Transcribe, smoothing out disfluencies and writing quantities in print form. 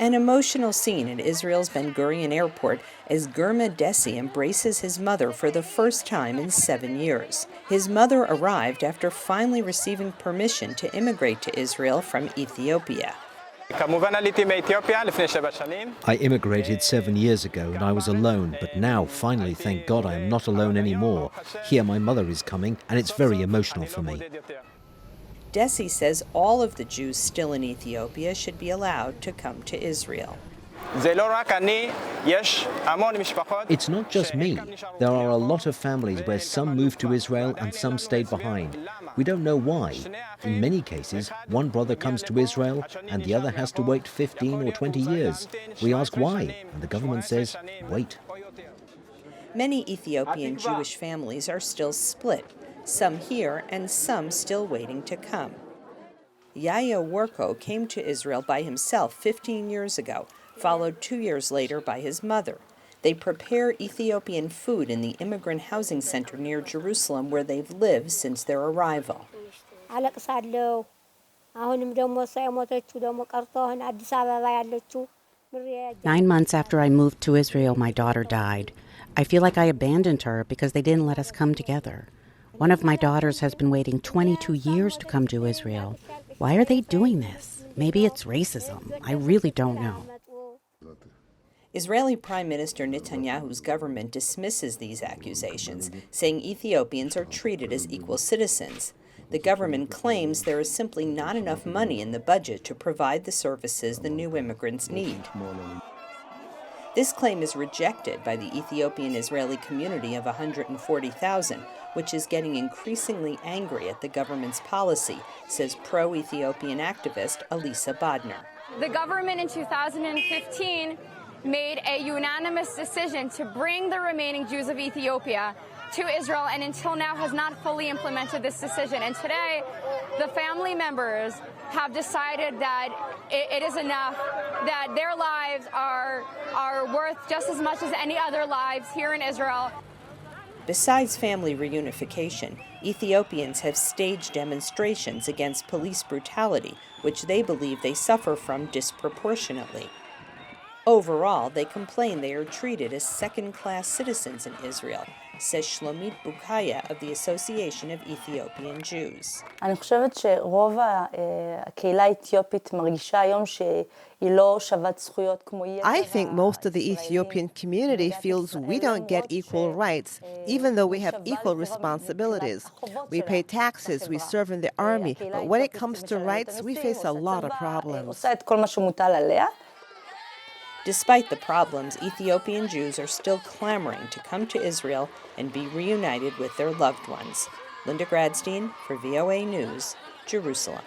An emotional scene at Israel's Ben Gurion airport as Gurma Desi embraces his mother for the first time in 7 years. His mother arrived after finally receiving permission to immigrate to Israel from Ethiopia. I immigrated 7 years ago and I was alone, but now, finally, thank God, I am not alone anymore. Here my mother is coming, and it's very emotional for me. Desi says all of the Jews still in Ethiopia should be allowed to come to Israel. It's not just me. There are a lot of families where some moved to Israel and some stayed behind. We don't know why. In many cases, one brother comes to Israel and the other has to wait 15 or 20 years. We ask why, and the government says, wait. Many Ethiopian Jewish families are still split, some here and some still waiting to come. Yayu Worko came to Israel by himself 15 years ago, followed 2 years later by his mother. They prepare Ethiopian food in the immigrant housing center near Jerusalem where they've lived since their arrival. 9 months after I moved to Israel, my daughter died. I feel like I abandoned her because they didn't let us come together. One of my daughters has been waiting 22 years to come to Israel. Why are they doing this? Maybe it's racism. I really don't know. Israeli Prime Minister Netanyahu's government dismisses these accusations, saying Ethiopians are treated as equal citizens. The government claims there is simply not enough money in the budget to provide the services the new immigrants need. This claim is rejected by the Ethiopian-Israeli community of 140,000, which is getting increasingly angry at the government's policy, says pro-Ethiopian activist Alisa Bodner. The government in 2015 made a unanimous decision to bring the remaining Jews of Ethiopia to Israel, and until now has not fully implemented this decision. And today, the family members have decided that it is enough, that their lives are worth just as much as any other lives here in Israel. Besides family reunification, Ethiopians have staged demonstrations against police brutality, which they believe they suffer from disproportionately. Overall, they complain they are treated as second-class citizens in Israel, says Shlomit Bukaya of the Association of Ethiopian Jews. אני חושבת שרוב הקהילה האתיופית מרגישה היום שהיא לא שוות זכויות כמו יתר. I think most of the Ethiopian community feels we don't get equal rights, even though we have equal responsibilities. We pay taxes, we serve in the army, but when it comes to rights, we face a lot of problems. עושה את כל מה שמוטל עליה. Despite the problems, Ethiopian Jews are still clamoring to come to Israel and be reunited with their loved ones. Linda Gradstein for VOA News, Jerusalem.